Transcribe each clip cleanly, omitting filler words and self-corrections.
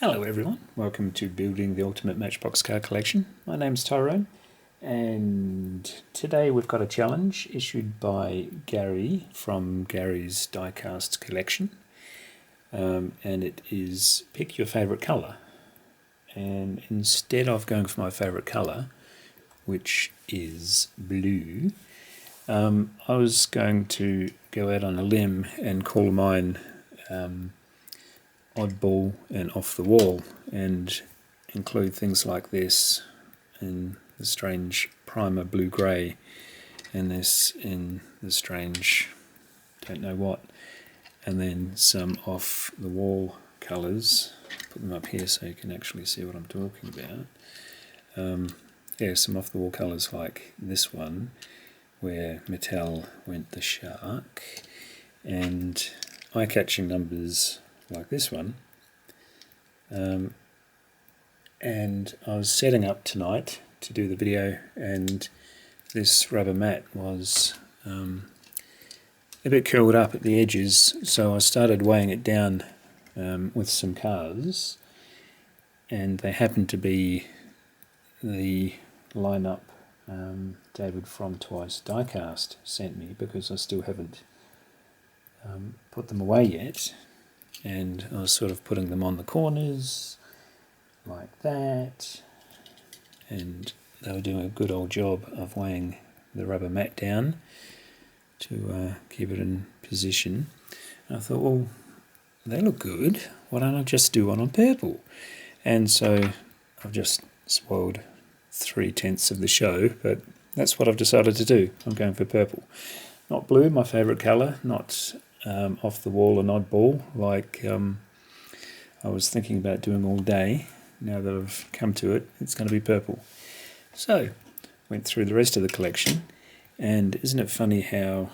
Hello everyone, welcome to Building the Ultimate Matchbox Car Collection. My name's Tyrone and today we've got a challenge issued by Gary from Gary's Diecast collection, and it is pick your favourite colour. And instead of going for my favourite colour, which is blue, I was going to go out on a limb and call mine oddball and off the wall, and include things like this in the strange primer blue grey, and this in the strange don't know what, and then some off the wall colours. Put them up here so you can actually see what I'm talking about. Yeah, some off the wall colours like this one where Mattel went the shark, and eye-catching numbers like this one. And I was setting up tonight to do the video, and this rubber mat was a bit curled up at the edges, so I started weighing it down with some cars, and they happened to be the lineup David from Twice Diecast sent me, because I still haven't put them away yet. And I was sort of putting them on the corners like that, and they were doing a good old job of weighing the rubber mat down to keep it in position. And I thought, well, they look good, why don't I just do one on purple? And so I've just spoiled 3/10 of the show, but that's what I've decided to do. I'm going for purple. Not blue, my favourite colour, not off the wall and oddball like I was thinking about doing all day. Now that I've come to it, it's going to be purple. So went through the rest of the collection, and isn't it funny how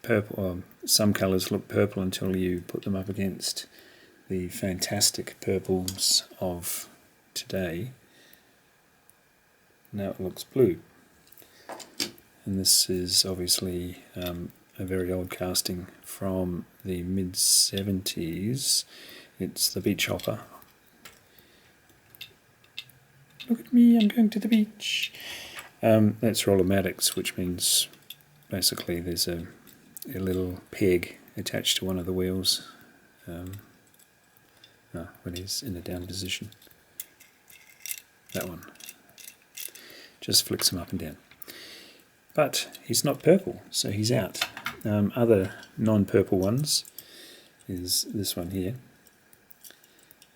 purple, some colours look purple until you put them up against the fantastic purples of today. Now it looks blue. And this is obviously a very old casting from the mid-70s. It's the beach hopper. Look at me, I'm going to the beach. That's rollermatics, which means basically there's a little peg attached to one of the wheels when he's in a down position. That one. Just flicks him up and down. But he's not purple, so he's out. Other non-purple ones is this one here,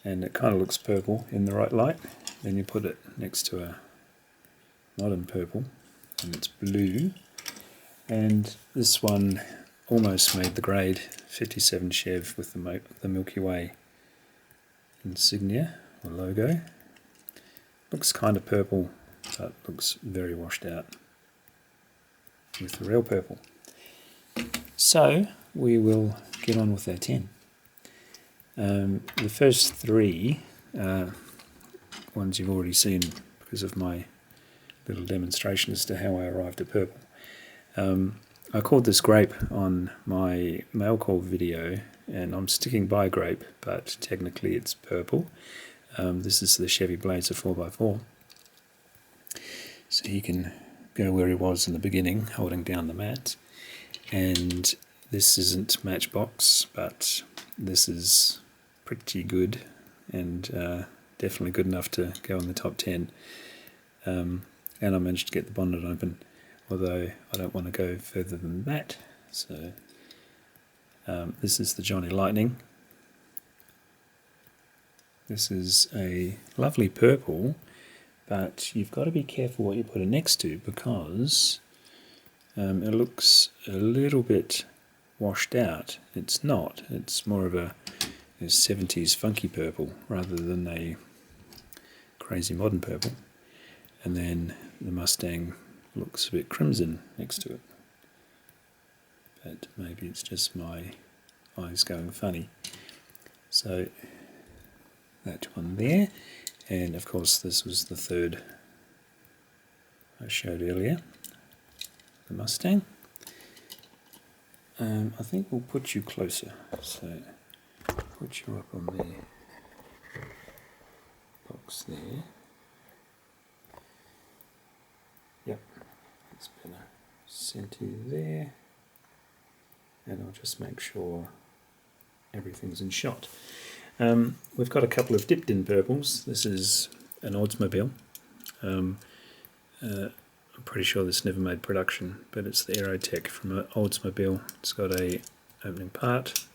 and it kind of looks purple in the right light. Then you put it next to a modern purple, and it's blue. And this one almost made the grade, 57 Chev with the Milky Way insignia or logo. Looks kind of purple, but looks very washed out with the real purple. So we will get on with our 10. The first three ones you've already seen because of my little demonstration as to how I arrived at purple. I called this grape on my mail call video, and I'm sticking by grape, but technically it's purple. This is the Chevy Blazer 4x4. So you can go where he was in the beginning, holding down the mat. And this isn't Matchbox, but this is pretty good, and definitely good enough to go in the top 10. And I managed to get the bonnet open, although I don't want to go further than that. So this is the Johnny Lightning. This is a lovely purple, but you've got to be careful what you put it next to, because it looks a little bit washed out. It's not. It's more of a 70s funky purple rather than a crazy modern purple. And then the Mustang looks a bit crimson next to it. But maybe it's just my eyes going funny. So that one there. And of course this was the third I showed earlier, the Mustang. I think we'll put you closer, so put you up on there. box there. Yep, it's better. Centre there, and I'll just make sure everything's in shot. We've got a couple of dipped in purples. This is an Oldsmobile. I'm pretty sure this never made production, but it's the Aerotech from an Oldsmobile. It's got a opening part,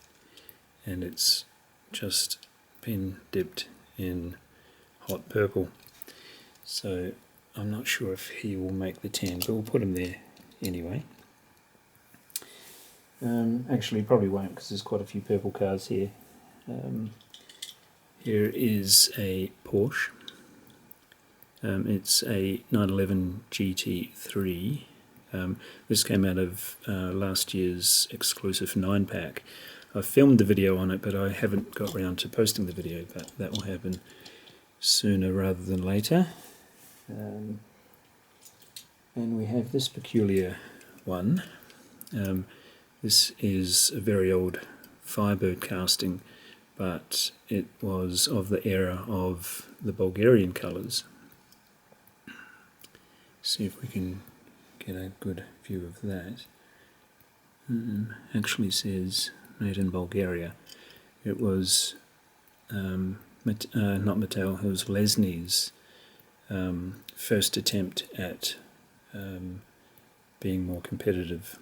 and it's just been dipped in hot purple. So I'm not sure if he will make the 10, but we'll put him there anyway. Actually, probably won't, because there's quite a few purple cars here. Here is a Porsche. It's a 911 GT3. This came out of last year's exclusive 9-pack. I filmed the video on it, but I haven't got round to posting the video, but that will happen sooner rather than later. And we have this peculiar one. This is a very old Firebird casting, but it was of the era of the Bulgarian colours. See if we can get a good view of that. Actually says made in Bulgaria. It was not Mattel, it was Lesney's first attempt at being more competitive.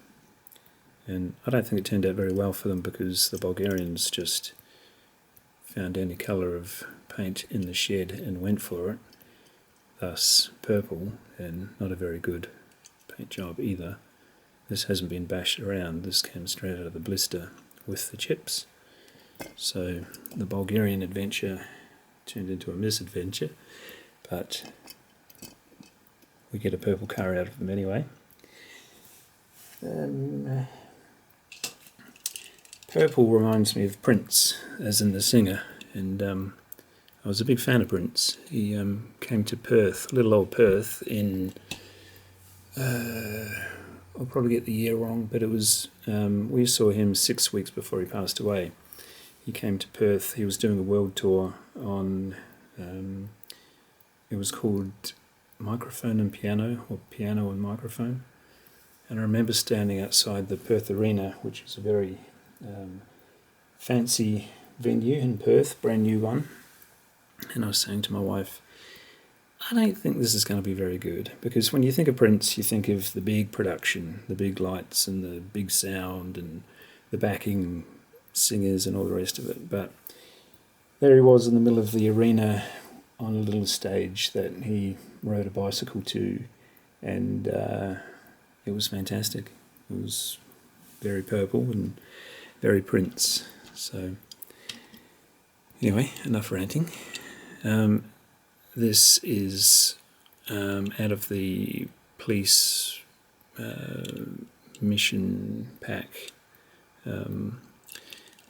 And I don't think it turned out very well for them, because the Bulgarians just found any colour of paint in the shed and went for it. Thus purple, and not a very good paint job either. This hasn't been bashed around, this came straight out of the blister with the chips. So the Bulgarian adventure turned into a misadventure, but we get a purple car out of them anyway. Purple reminds me of Prince, as in the singer, and I was a big fan of Prince. He came to Perth, little old Perth, in, I'll probably get the year wrong, but it was, we saw him 6 weeks before he passed away. He came to Perth, he was doing a world tour on, it was called Microphone and Piano, or Piano and Microphone. And I remember standing outside the Perth Arena, which is a very fancy venue in Perth, brand new one. And I was saying to my wife, I don't think this is going to be very good, because when you think of Prince, you think of the big production, the big lights and the big sound and the backing singers and all the rest of it. But there he was in the middle of the arena on a little stage that he rode a bicycle to, and it was fantastic. It was very purple and very Prince. So anyway, enough ranting. This is out of the police mission pack. One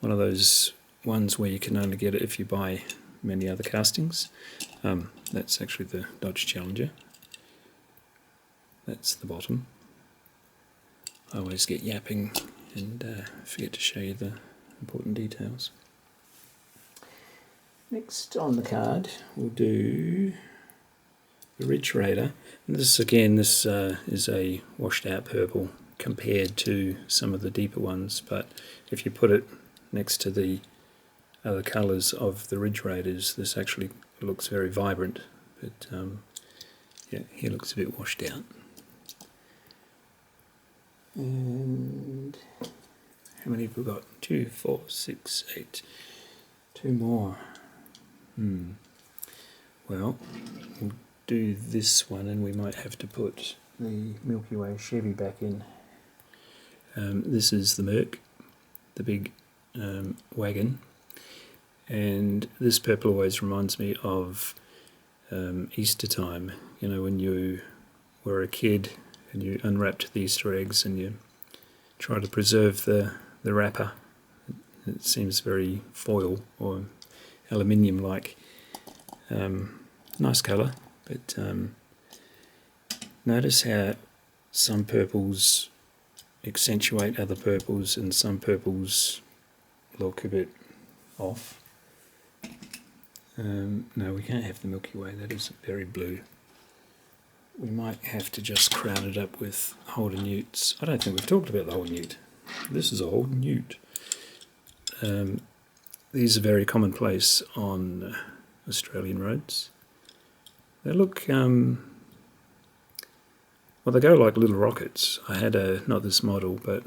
of those ones where you can only get it if you buy many other castings. That's actually the Dodge Challenger. That's the bottom. I always get yapping and forget to show you the important details. Next on the card we'll do the Ridge Raider. And this again, this is a washed out purple compared to some of the deeper ones, but if you put it next to the other colours of the Ridge Raiders, this actually looks very vibrant, but yeah, he looks a bit washed out. And how many have we got? 2, 4, 6, 8. 2 more. Well, we'll do this one, and we might have to put the Milky Way Chevy back in. This is the Merc, the big wagon, and this purple always reminds me of Easter time. You know, when you were a kid and you unwrapped the Easter eggs and you try to preserve the wrapper. It seems very foil or aluminium-like. Nice colour, but notice how some purples accentuate other purples and some purples look a bit off. No, we can't have the Milky Way, that is very blue. We might have to just crowd it up with Holden Utes. I don't think we've talked about the Holden Ute. This is a Holden Ute. These are very commonplace on Australian roads. They look, well, they go like little rockets. I had not this model, but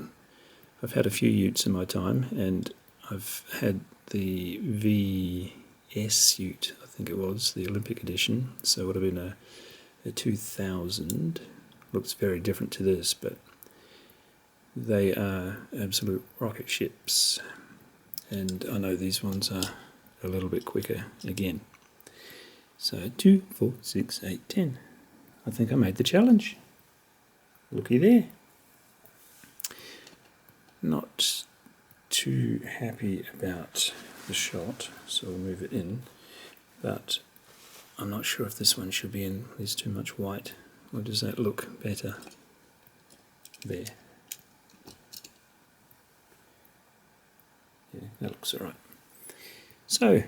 I've had a few Utes in my time, and I've had the VS Ute, I think it was, the Olympic edition, so it would have been a 2000. Looks very different to this, but they are absolute rocket ships. And I know these ones are a little bit quicker again. So 2, 4, 6, 8, 10. I think I made the challenge. Looky there. Not too happy about the shot, so we'll move it in. But I'm not sure if this one should be in. There's too much white. Or does that look better? There. Yeah, that looks alright. So,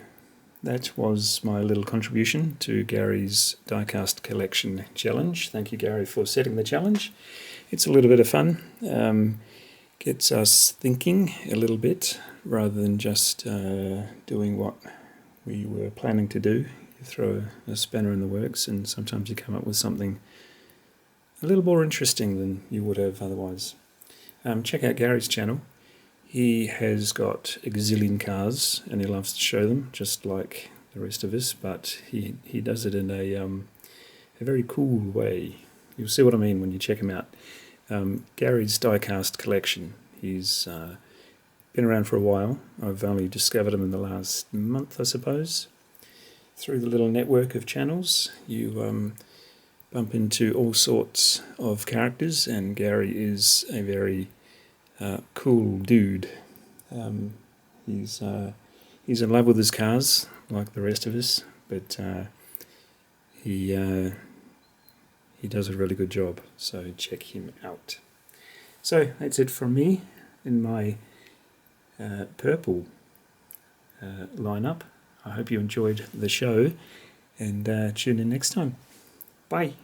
that was my little contribution to Gary's Diecast Collection Challenge. Thank you, Gary, for setting the challenge. It's a little bit of fun. Gets us thinking a little bit, rather than just doing what we were planning to do. You throw a spanner in the works, and sometimes you come up with something a little more interesting than you would have otherwise. Check out Gary's channel. He has got a gazillion cars, and he loves to show them, just like the rest of us, but he does it in a very cool way. You'll see what I mean when you check him out. Gary's Diecast Collection. He's been around for a while. I've only discovered him in the last month, I suppose. Through the little network of channels, you bump into all sorts of characters, and Gary is a very cool dude. He's in love with his cars, like the rest of us, but he does a really good job, so check him out. So that's it from me in my purple lineup. I hope you enjoyed the show, and tune in next time. Bye.